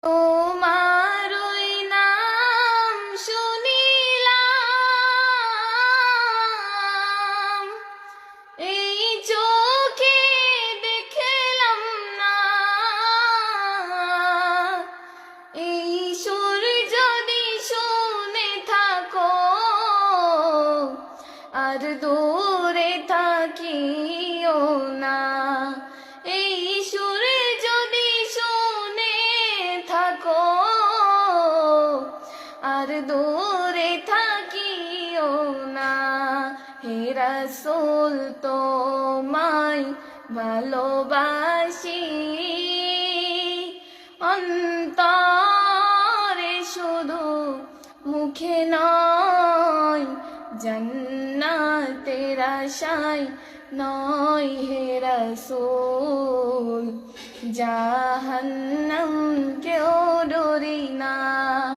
তোমারই নাম শুনিলাম, এই চোখে দেখলাম না, এই সুর যদি শুনে থাকো আর দূরে থাকিও না, এই সুর যদি শুনে থাকো আর দূরে থাকিও না। হে রাসূল তোমায় ভালোবাসি, অন্তরে শুধু মুখে নয়, জান্নাতের আশায় নয় হে রাসূল, জাহান্নাম কেউ ডরি না।